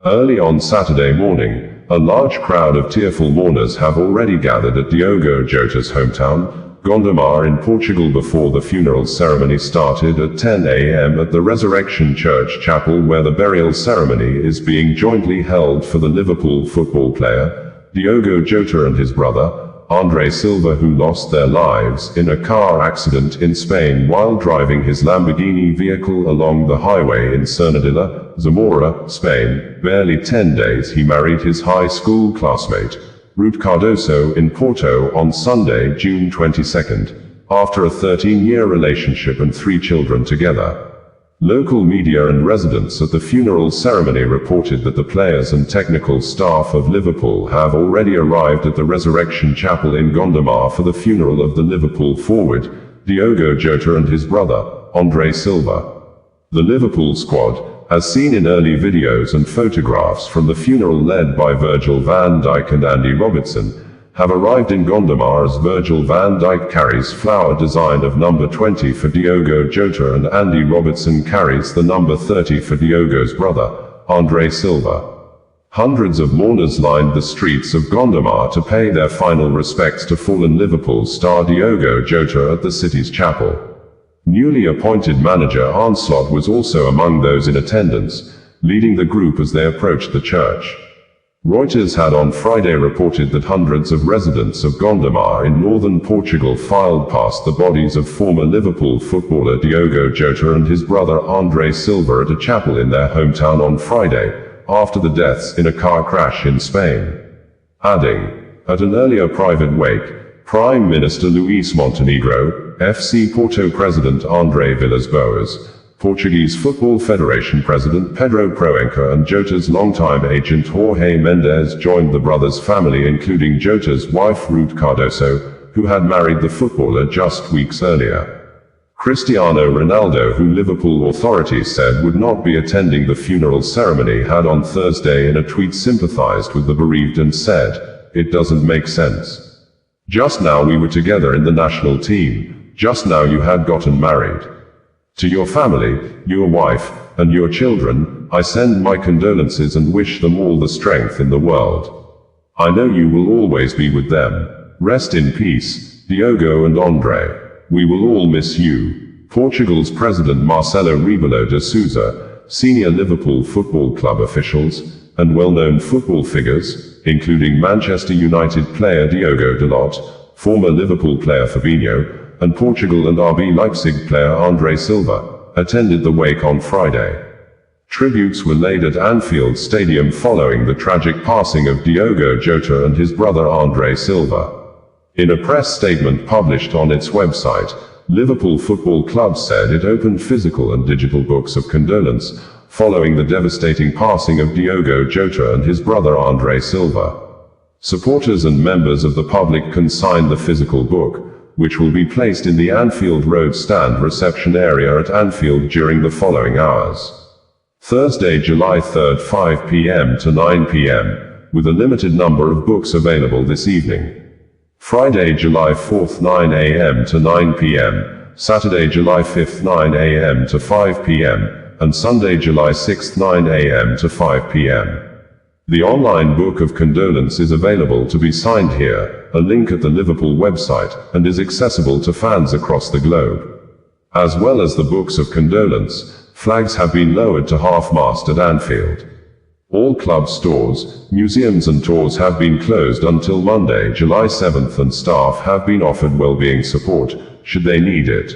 Early on Saturday morning, a large crowd of tearful mourners have already gathered at Diogo Jota's hometown, Gondomar in Portugal, before the funeral ceremony started at 10 a.m. at the Resurrection Church Chapel, where the burial ceremony is being jointly held for the Liverpool football player, Diogo Jota, and his brother, Silva, who lost their lives in a car accident in Spain while driving his Lamborghini vehicle along the highway in Cernadilla, Zamora, Spain. Barely 10 days he married his high school classmate, Rute Cardoso, in Porto on Sunday, June 22, after a 13-year relationship and 3 children together. Local media and residents at the funeral ceremony reported that the players and technical staff of Liverpool have already arrived at the Resurrection Chapel in Gondomar for the funeral of the Liverpool forward, Diogo Jota, and his brother, Silva. The Liverpool squad, as seen in early videos and photographs from the funeral led by Virgil van Dijk and Andy Robertson, have arrived in Gondomar as Virgil van Dijk carries flower design of number 20 for Diogo Jota and Andy Robertson carries the number 30 for Diogo's brother, Silva. Hundreds of mourners lined the streets of Gondomar to pay their final respects to fallen Liverpool star Diogo Jota at the city's chapel. Newly appointed manager Arne Slot was also among those in attendance, leading the group as they approached the church. Reuters had on Friday reported that hundreds of residents of Gondomar in northern Portugal filed past the bodies of former Liverpool footballer Diogo Jota and his brother Silva at a chapel in their hometown on Friday, after the deaths in a car crash in Spain. Adding, at an earlier private wake, Prime Minister Luís Montenegro, FC Porto President André Villas-Boas, Portuguese Football Federation President Pedro Proença, and Jota's longtime agent Jorge Mendes joined the brothers' family, including Jota's wife Rute Cardoso, who had married the footballer just weeks earlier. Cristiano Ronaldo, who Liverpool authorities said would not be attending the funeral ceremony, had on Thursday in a tweet sympathized with the bereaved and said, "It doesn't make sense. Just now we were together in the national team. Just now you had gotten married. To your family, your wife, and your children, I send my condolences and wish them all the strength in the world. I know you will always be with them. Rest in peace, Diogo and Andre. We will all miss you." Portugal's President Marcelo Rebelo de Sousa, senior Liverpool Football Club officials, and well-known football figures, including Manchester United player Diogo Dalot, former Liverpool player Fabinho, and Portugal and RB Leipzig player Silva, attended the wake on Friday. Tributes were laid at Anfield Stadium following the tragic passing of Diogo Jota and his brother Silva. In a press statement published on its website, Liverpool Football Club said it opened physical and digital books of condolence, following the devastating passing of Diogo Jota and his brother Silva. Supporters and members of the public can sign the physical book, which will be placed in the Anfield Road stand reception area at Anfield during the following hours. Thursday, July 3, 5 p.m. to 9 p.m., with a limited number of books available this evening. Friday, July 4, 9 a.m. to 9 p.m., Saturday, July 5, 9 a.m. to 5 p.m., and Sunday, July 6, 9 a.m. to 5 p.m. The online book of condolence is available to be signed here, a link at the Liverpool website, and is accessible to fans across the globe. As well as the books of condolence, flags have been lowered to half-mast at Anfield. All club stores, museums and tours have been closed until Monday, July 7th, and staff have been offered well-being support, should they need it.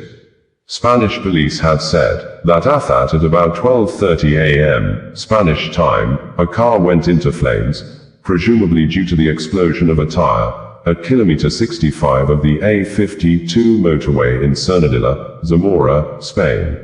Spanish police had said that at about 12:30 a.m. Spanish time, a car went into flames, presumably due to the explosion of a tire, at kilometer 65 of the A52 motorway in Cernadilla, Zamora, Spain.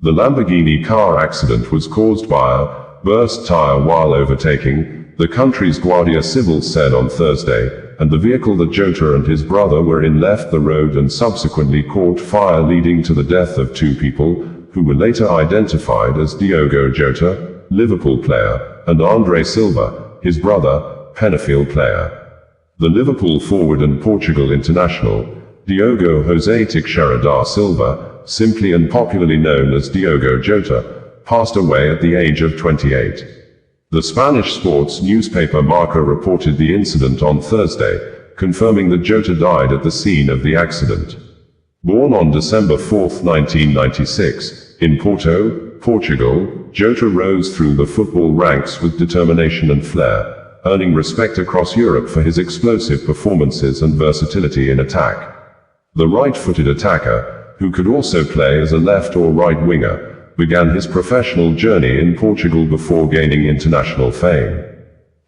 The Lamborghini car accident was caused by a burst tire while overtaking, the country's Guardia Civil said on Thursday, and the vehicle that Jota and his brother were in left the road and subsequently caught fire, leading to the death of 2 people, who were later identified as Diogo Jota, Liverpool player, and Silva, his brother, Penafiel player. The Liverpool forward and Portugal international, Diogo José Teixeira da Silva, simply and popularly known as Diogo Jota, passed away at the age of 28. The Spanish sports newspaper Marca reported the incident on Thursday, confirming that Jota died at the scene of the accident. Born on December 4, 1996, in Porto, Portugal, Jota rose through the football ranks with determination and flair, earning respect across Europe for his explosive performances and versatility in attack. The right-footed attacker, who could also play as a left or right winger, began his professional journey in Portugal before gaining international fame.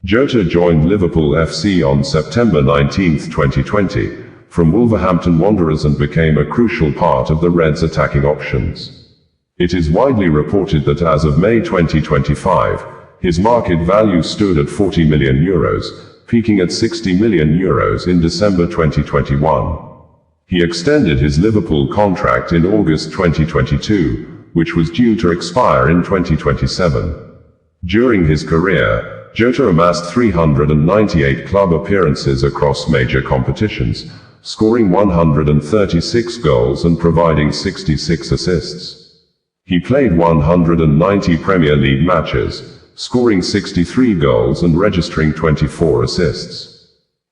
Jota joined Liverpool FC on September 19, 2020, from Wolverhampton Wanderers and became a crucial part of the Reds' attacking options. It is widely reported that as of May 2025, his market value stood at €40 million, peaking at €60 million in December 2021. He extended his Liverpool contract in August 2022, which was due to expire in 2027. During his career, Jota amassed 398 club appearances across major competitions, scoring 136 goals and providing 66 assists. He played 190 Premier League matches, scoring 63 goals and registering 24 assists.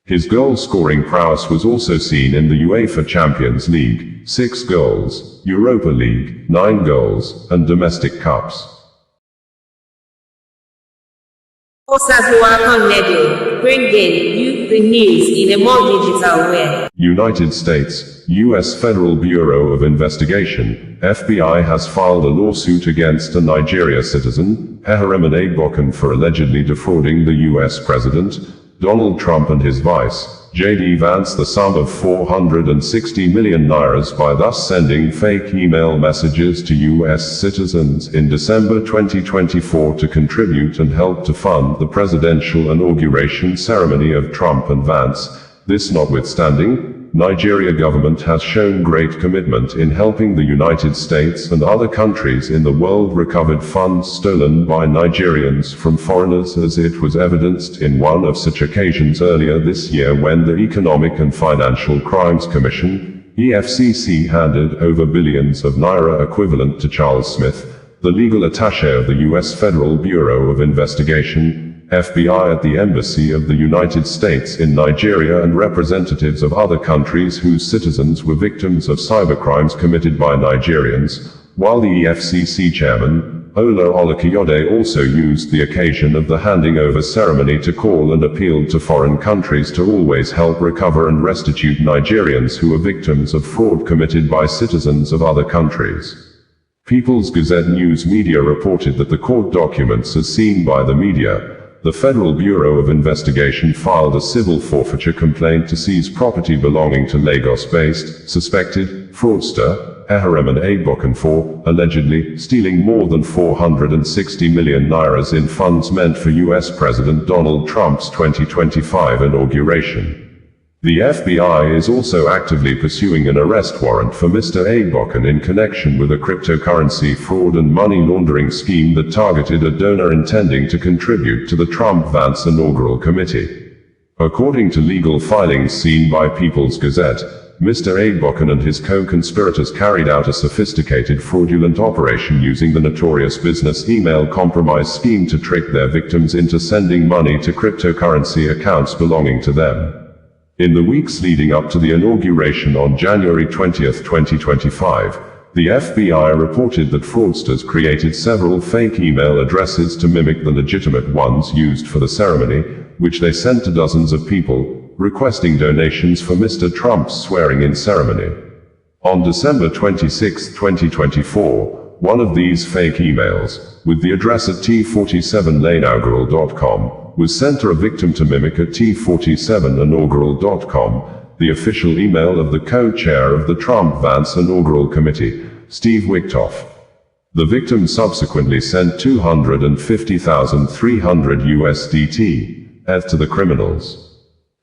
His goal-scoring prowess was also seen in the UEFA Champions League, 6 goals, Europa League, 9 goals, and domestic cups. Bringing you the news in a more digital way. United States, U.S. Federal Bureau of Investigation, FBI has filed a lawsuit against a Nigeria citizen, Eheremon Agbokan, for allegedly defrauding the U.S. President, Donald Trump, and his vice, J.D. Vance, the sum of 460 million naira by thus sending fake email messages to U.S. citizens in December 2024 to contribute and help to fund the presidential inauguration ceremony of Trump and Vance. This notwithstanding, Nigeria government has shown great commitment in helping the United States and other countries in the world recover funds stolen by Nigerians from foreigners, as it was evidenced in one of such occasions earlier this year when the Economic and Financial Crimes Commission, EFCC, handed over billions of naira equivalent to Charles Smith, the legal attaché of the U.S. Federal Bureau of Investigation, FBI, at the Embassy of the United States in Nigeria, and representatives of other countries whose citizens were victims of cybercrimes committed by Nigerians, while the EFCC chairman, Ola Olakayode, also used the occasion of the handing over ceremony to call and appeal to foreign countries to always help recover and restitute Nigerians who are victims of fraud committed by citizens of other countries. People's Gazette news media reported that the court documents, as seen by the media, the Federal Bureau of Investigation filed a civil forfeiture complaint to seize property belonging to Lagos-based, suspected, fraudster, Eheremon Agbokan for, allegedly, stealing more than 460 million naira in funds meant for U.S. President Donald Trump's 2025 inauguration. The FBI is also actively pursuing an arrest warrant for Mr. Agbokan in connection with a cryptocurrency fraud and money laundering scheme that targeted a donor intending to contribute to the Trump-Vance inaugural committee. According to legal filings seen by People's Gazette, Mr. Agbokan and his co-conspirators carried out a sophisticated fraudulent operation using the notorious business email compromise scheme to trick their victims into sending money to cryptocurrency accounts belonging to them. In the weeks leading up to the inauguration on January 20, 2025, the FBI reported that fraudsters created several fake email addresses to mimic the legitimate ones used for the ceremony, which they sent to dozens of people, requesting donations for Mr. Trump's swearing-in ceremony. On December 26, 2024, one of these fake emails, with the address at t47inaugural.com, was sent to a victim to mimic at t47inaugural.com, the official email of the co-chair of the Trump-Vance inaugural committee, Steve Wickoff. The victim subsequently sent 250,300 USDT to the criminals.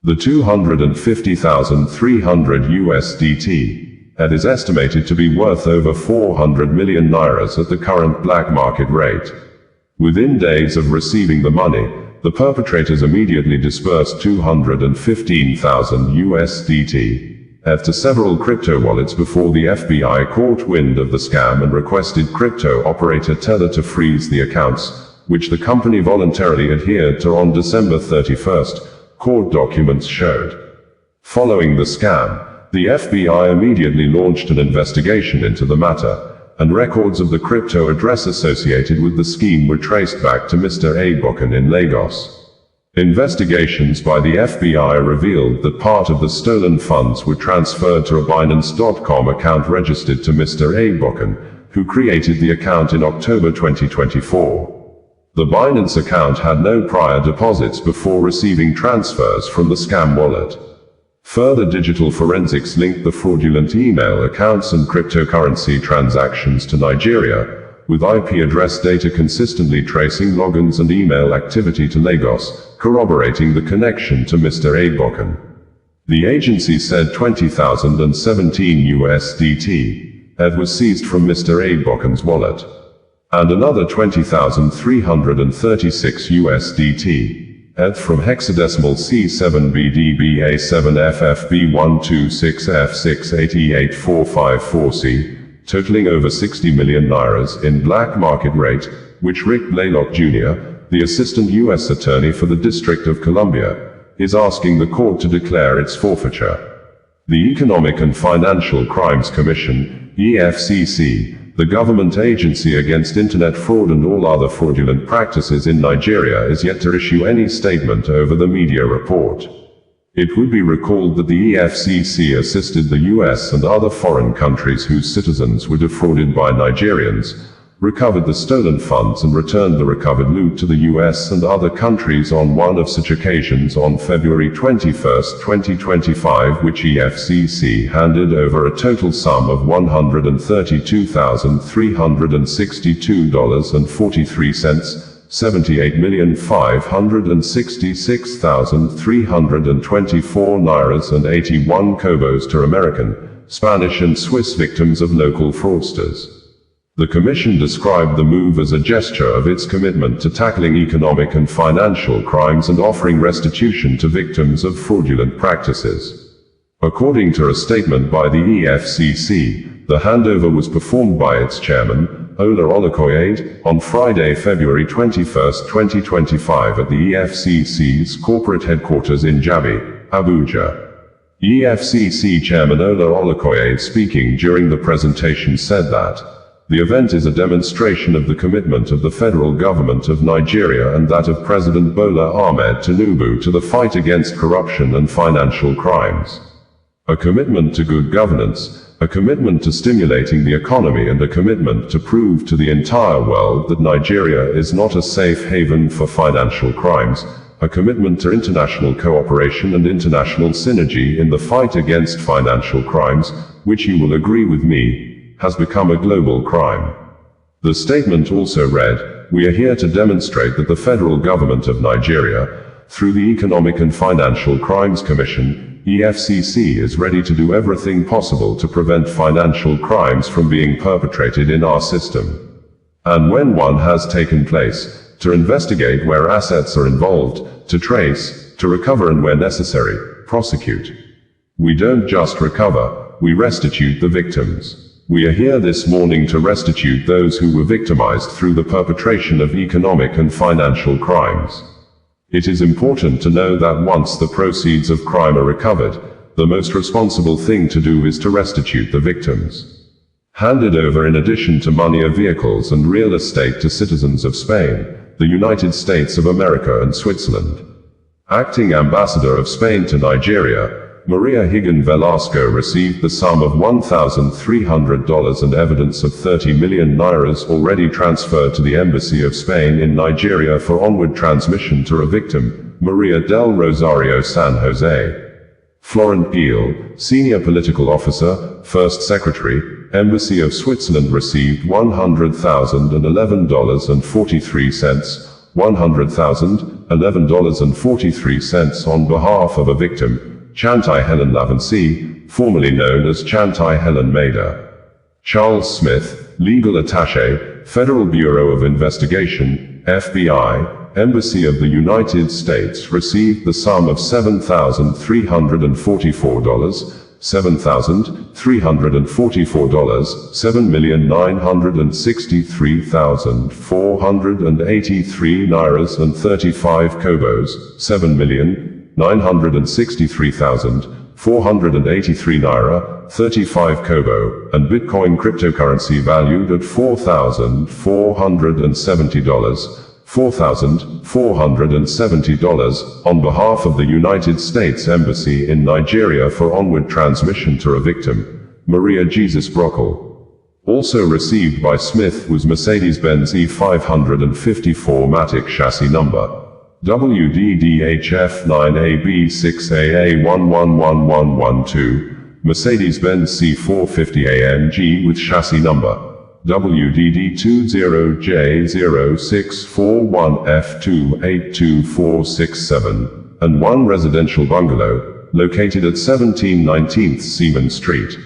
The 250,300 USDT is estimated to be worth over 400 million naira at the current black market rate. Within days of receiving the money, the perpetrators immediately dispersed 215,000 USDT to several crypto wallets before the FBI caught wind of the scam and requested crypto operator Tether to freeze the accounts, which the company voluntarily adhered to on December 31st, court documents showed. Following the scam, the FBI immediately launched an investigation into the matter, and records of the crypto address associated with the scheme were traced back to Mr. Agbokan in Lagos. Investigations by the FBI revealed that part of the stolen funds were transferred to a Binance.com account registered to Mr. Agbokan, who created the account in October 2024. The Binance account had no prior deposits before receiving transfers from the scam wallet. Further digital forensics linked the fraudulent email accounts and cryptocurrency transactions to Nigeria, with IP address data consistently tracing logins and email activity to Lagos, corroborating the connection to Mr. Agbokan. The agency said 20,017 USDT was seized from Mr. Agbokan's wallet, and another 20,336 USDT from hexadecimal C7BDB7FFB126F6888454C, totaling over 60 million nairas in black market rate, which Rick Blaylock Jr., the Assistant U.S. Attorney for the District of Columbia, is asking the court to declare its forfeiture. The Economic and Financial Crimes Commission, EFCC, the government agency against internet fraud and all other fraudulent practices in Nigeria, is yet to issue any statement over the media report. It would be recalled that the EFCC assisted the US and other foreign countries whose citizens were defrauded by Nigerians, recovered the stolen funds and returned the recovered loot to the US and other countries on one of such occasions on February 21, 2025, which EFCC handed over a total sum of $132,362.43, 78,566,324 nairas and 81 kobos to American, Spanish and Swiss victims of local fraudsters. The Commission described the move as a gesture of its commitment to tackling economic and financial crimes and offering restitution to victims of fraudulent practices. According to a statement by the EFCC, the handover was performed by its chairman, Ola Olukoyede, on Friday, February 21, 2025 at the EFCC's corporate headquarters in Jabi, Abuja. EFCC Chairman Ola Olukoyede, speaking during the presentation, said that the event is a demonstration of the commitment of the federal government of Nigeria and that of President Bola Ahmed Tinubu to the fight against corruption and financial crimes. A commitment to good governance, a commitment to stimulating the economy, and a commitment to prove to the entire world that Nigeria is not a safe haven for financial crimes, a commitment to international cooperation and international synergy in the fight against financial crimes, which you will agree with me, has become a global crime. The statement also read, "We are here to demonstrate that the federal government of Nigeria, through the Economic and Financial Crimes Commission, EFCC, is ready to do everything possible to prevent financial crimes from being perpetrated in our system. And when one has taken place, to investigate where assets are involved, to trace, to recover, and where necessary, prosecute. We don't just recover, we restitute the victims. We are here this morning to restitute those who were victimized through the perpetration of economic and financial crimes. It is important to know that once the proceeds of crime are recovered, the most responsible thing to do is to restitute the victims. Handed over in addition to money are vehicles and real estate to citizens of Spain, the United States of America and Switzerland. Acting Ambassador of Spain to Nigeria, Maria Higgin Velasco, received the sum of $1,300 and evidence of 30 million nairas already transferred to the Embassy of Spain in Nigeria for onward transmission to a victim, Maria del Rosario San Jose. Florent Gil, Senior Political Officer, First Secretary, Embassy of Switzerland, received $100,011.43, $100,011.43 on behalf of a victim, Chantai Helen Lavancy, formerly known as Chantai Helen Maida. Charles Smith, Legal Attaché, Federal Bureau of Investigation, FBI, Embassy of the United States, received the sum of $7,344, $7,344, $7,963,483 and 35 kobos, $7,963,483 35 kobo, and Bitcoin cryptocurrency valued at $4,470, $4,470, on behalf of the United States Embassy in Nigeria for onward transmission to a victim, Maria Jesus Brockle. Also received by Smith was Mercedes-Benz E554 Matic chassis number WDDHF9AB6AA111112, Mercedes-Benz C450 AMG with chassis number WDD20J0641F282467, and one residential bungalow, located at 1719th Seaman Street,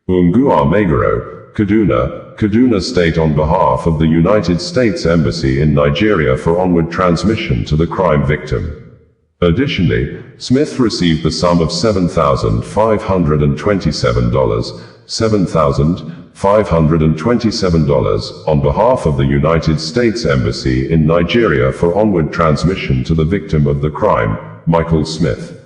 Ungua Meguro, Kaduna State, on behalf of the United States Embassy in Nigeria for onward transmission to the crime victim. Additionally, Smith received the sum of $7,527 on behalf of the United States Embassy in Nigeria for onward transmission to the victim of the crime, Michael Smith.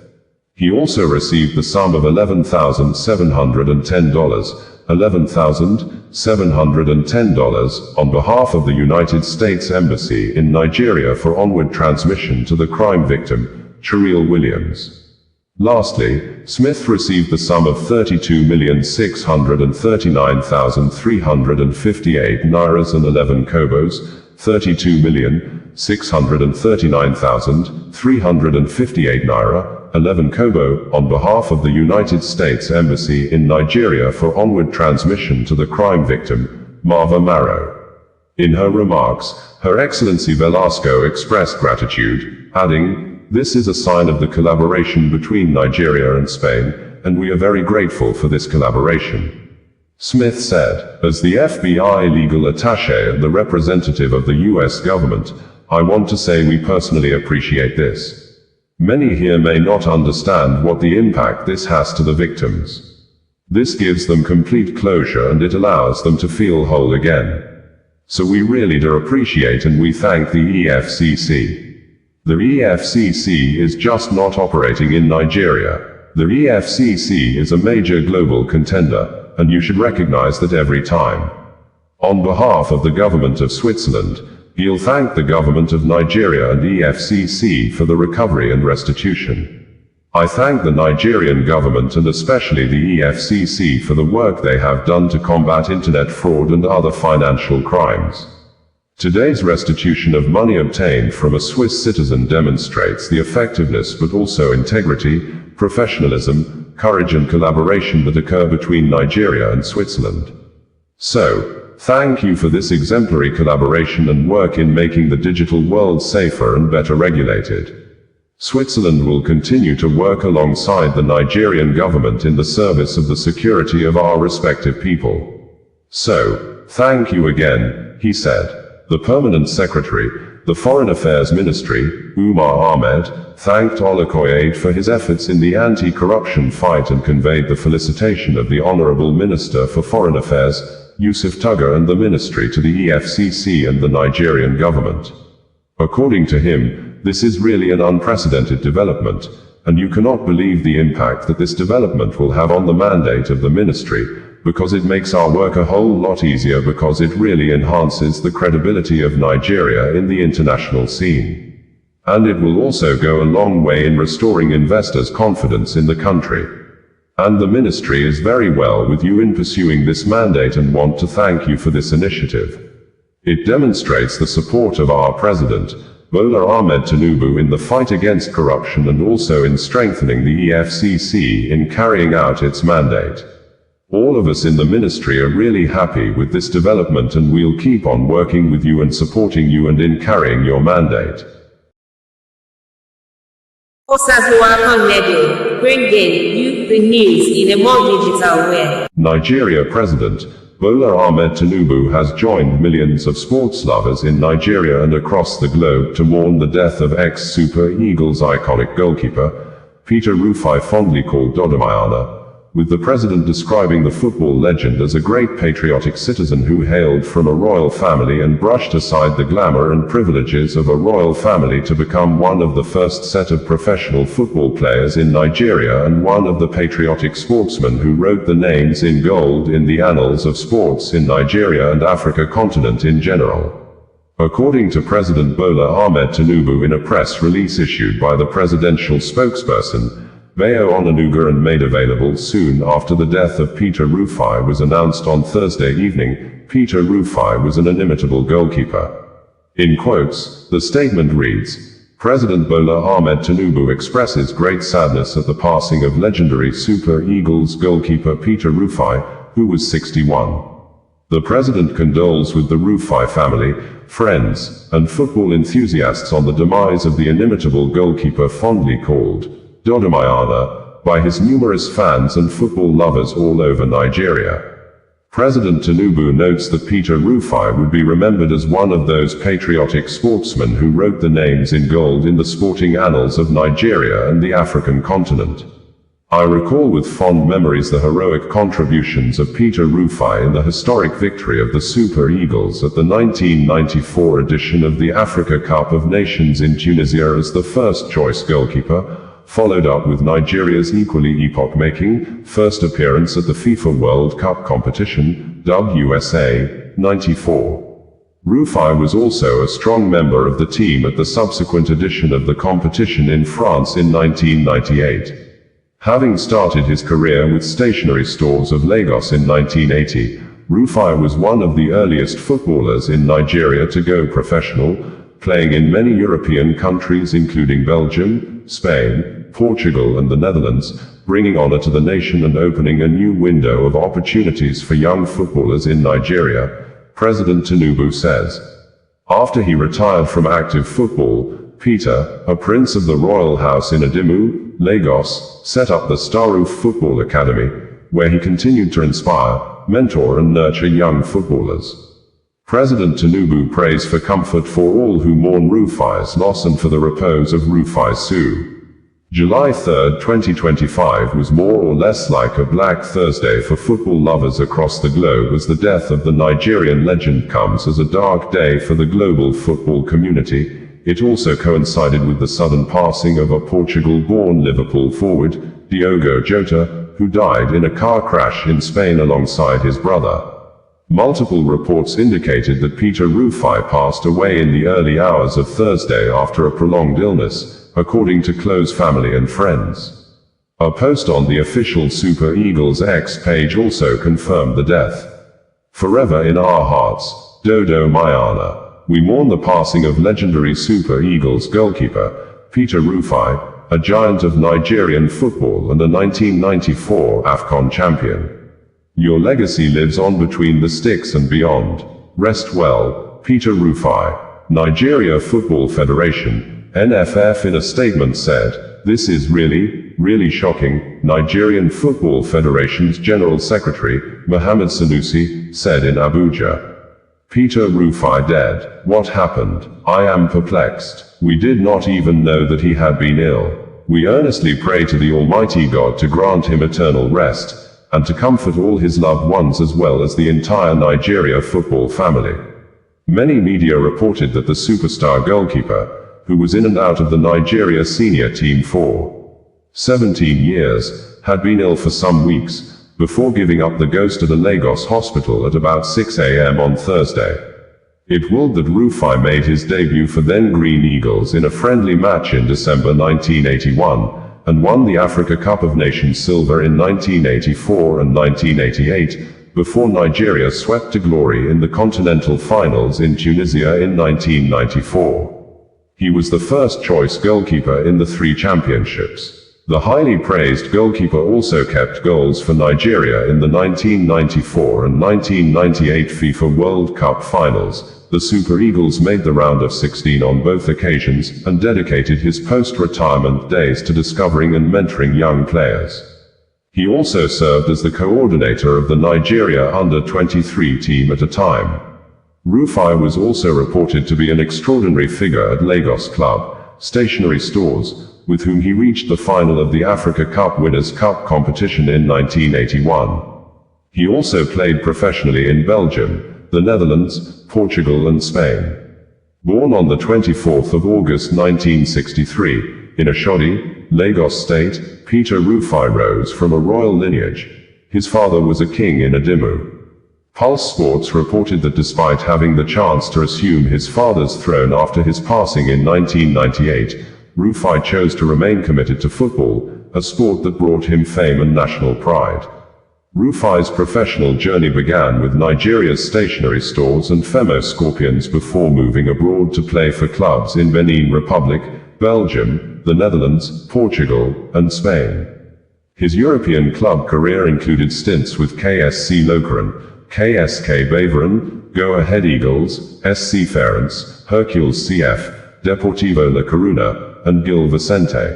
He also received the sum of $11,710 on behalf of the United States Embassy in Nigeria for onward transmission to the crime victim, Cherrelle Williams. Lastly, Smith received the sum of $32,639,358 Nairas and 11 Kobos, $32,639,358 Naira, 11 Kobo, on behalf of the United States Embassy in Nigeria for onward transmission to the crime victim, Marva Marrow. In her remarks, Her Excellency Velasco expressed gratitude, adding, "This is a sign of the collaboration between Nigeria and Spain, and we are very grateful for this collaboration." Smith said, "As the FBI legal attaché and the representative of the US government, I want to say we personally appreciate this. Many here may not understand what the impact this has to the victims. This gives them complete closure and it allows them to feel whole again. So we really do appreciate and we thank the EFCC. The EFCC is just not operating in Nigeria. The EFCC is a major global contender, and you should recognize that every time. On behalf of the government of Switzerland, he'll thank the government of Nigeria and EFCC for the recovery and restitution. I thank the Nigerian government and especially the EFCC for the work they have done to combat internet fraud and other financial crimes. Today's restitution of money obtained from a Swiss citizen demonstrates the effectiveness but also integrity, professionalism, courage and collaboration that occur between Nigeria and Switzerland. So, thank you for this exemplary collaboration and work in making the digital world safer and better regulated. Switzerland will continue to work alongside the Nigerian government in the service of the security of our respective people. So, thank you again, he said. The Permanent Secretary, the Foreign Affairs Ministry, Umar Ahmed, thanked Olukoya for his efforts in the anti-corruption fight and conveyed the felicitation of the Honorable Minister for Foreign Affairs, Yusuf Tuggar, and the Ministry to the EFCC and the Nigerian government. According to him, this is really an unprecedented development, and you cannot believe the impact that this development will have on the mandate of the ministry, because it makes our work a whole lot easier because it really enhances the credibility of Nigeria in the international scene. And it will also go a long way in restoring investors' confidence in the country. And the ministry is very well with you in pursuing this mandate and want to thank you for this initiative. It demonstrates the support of our President, Bola Ahmed Tinubu, in the fight against corruption and also in strengthening the EFCC in carrying out its mandate. All of us in the ministry are really happy with this development and we'll keep on working with you and supporting you and in carrying your mandate. Osazuwa Connedo, bringing you the news in a more digital way. Nigeria President Bola Ahmed Tinubu has joined millions of sports lovers in Nigeria and across the globe to mourn the death of ex-Super Eagles iconic goalkeeper, Peter Rufai, fondly called Dodomayana, with the president describing the football legend as a great patriotic citizen who hailed from a royal family and brushed aside the glamour and privileges of a royal family to become one of the first set of professional football players in Nigeria and one of the patriotic sportsmen who wrote the names in gold in the annals of sports in Nigeria and Africa continent in general. According to President Bola Ahmed Tinubu in a press release issued by the presidential spokesperson, Bayo Onanuga, and made available soon after the death of Peter Rufai was announced on Thursday evening, Peter Rufai was an inimitable goalkeeper. In quotes, the statement reads, President Bola Ahmed Tinubu expresses great sadness at the passing of legendary Super Eagles goalkeeper Peter Rufai, who was 61. The president condoles with the Rufai family, friends, and football enthusiasts on the demise of the inimitable goalkeeper fondly called Dodomayana by his numerous fans and football lovers all over Nigeria. President Tinubu notes that Peter Rufai would be remembered as one of those patriotic sportsmen who wrote the names in gold in the sporting annals of Nigeria and the African continent. I recall with fond memories the heroic contributions of Peter Rufai in the historic victory of the Super Eagles at the 1994 edition of the Africa Cup of Nations in Tunisia as the first-choice goalkeeper, followed up with Nigeria's equally epoch-making first appearance at the FIFA World Cup competition, dubbed USA, 94. Rufai was also a strong member of the team at the subsequent edition of the competition in France in 1998. Having started his career with stationery stores of Lagos in 1980, Rufai was one of the earliest footballers in Nigeria to go professional, playing in many European countries including Belgium, Spain, Portugal and the Netherlands, bringing honor to the nation and opening a new window of opportunities for young footballers in Nigeria, President Tinubu says. After he retired from active football, Peter, a prince of the royal house in Adimu, Lagos, set up the Starroof Football Academy, where he continued to inspire, mentor and nurture young footballers. President Tinubu prays for comfort for all who mourn Rufai's loss and for the repose of Rufai Su. July 3, 2025 was more or less like a Black Thursday for football lovers across the globe as the death of the Nigerian legend comes as a dark day for the global football community. It also coincided with the sudden passing of a Portugal-born Liverpool forward, Diogo Jota, who died in a car crash in Spain alongside his brother. Multiple reports indicated that Peter Rufai passed away in the early hours of Thursday after a prolonged illness, according to close family and friends. A post on the official Super Eagles X page also confirmed the death. Forever in our hearts, Dodo Mayana. We mourn the passing of legendary Super Eagles goalkeeper, Peter Rufai, a giant of Nigerian football and a 1994 AFCON champion. Your legacy lives on between the sticks and beyond. Rest well, Peter Rufai. Nigeria Football Federation, NFF, in a statement said, "This is really shocking," Nigerian Football Federation's General Secretary, Mohammed Sanusi, said in Abuja. Peter Rufai dead. What happened? I am perplexed. We did not even know that he had been ill. We earnestly pray to the Almighty God to grant him eternal rest, and to comfort all his loved ones as well as the entire Nigeria football family. Many media reported that the superstar goalkeeper, who was in and out of the Nigeria senior team for 17 years, had been ill for some weeks, before giving up the ghost at a Lagos hospital at about 6 a.m. on Thursday. It ruled that Rufai made his debut for then Green Eagles in a friendly match in December 1981, and won the Africa Cup of Nations silver in 1984 and 1988, before Nigeria swept to glory in the continental finals in Tunisia in 1994. He was the first-choice goalkeeper in the three championships. The highly praised goalkeeper also kept goals for Nigeria in the 1994 and 1998 FIFA World Cup finals. The Super Eagles made the round of 16 on both occasions, and dedicated his post-retirement days to discovering and mentoring young players. He also served as the coordinator of the Nigeria under-23 team at a time. Rufai was also reported to be an extraordinary figure at Lagos club, stationery stores, with whom he reached the final of the Africa Cup Winners' Cup competition in 1981. He also played professionally in Belgium, the Netherlands, Portugal and Spain. Born on the 24th of August 1963, in Oshodi, Lagos State, Peter Rufai rose from a royal lineage. His father was a king in Adimu. Pulse Sports reported that despite having the chance to assume his father's throne after his passing in 1998, Rufai chose to remain committed to football, a sport that brought him fame and national pride. Rufai's professional journey began with Nigeria's stationery stores and Femo Scorpions before moving abroad to play for clubs in Benin Republic, Belgium, the Netherlands, Portugal, and Spain. His European club career included stints with KSC Lokeren, KSK Beveren, Go Ahead Eagles, SC Ference, Hercules CF, Deportivo La Coruna, and Gil Vicente.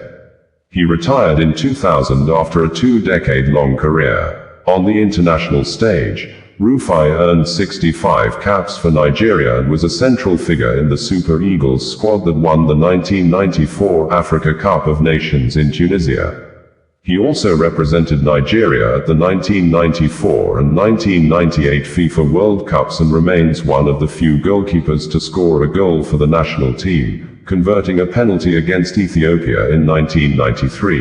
He retired in 2000 after a 2-decade-long career. On the international stage, Rufai earned 65 caps for Nigeria and was a central figure in the Super Eagles squad that won the 1994 Africa Cup of Nations in Tunisia. He also represented Nigeria at the 1994 and 1998 FIFA World Cups and remains one of the few goalkeepers to score a goal for the national team, converting a penalty against Ethiopia in 1993.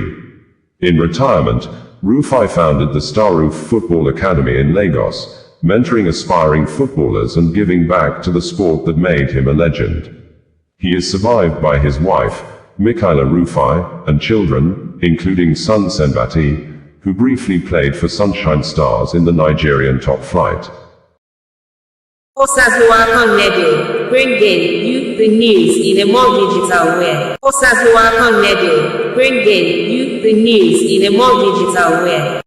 In retirement, Rufai founded the Starroof Football Academy in Lagos, mentoring aspiring footballers and giving back to the sport that made him a legend. He is survived by his wife, Michaela Rufai, and children, including son Senbati, who briefly played for Sunshine Stars in the Nigerian top flight. Osazuwa Connect, bringing you the news in a more digital way. Osazuwa Connect, bringing you the news in a more digital way.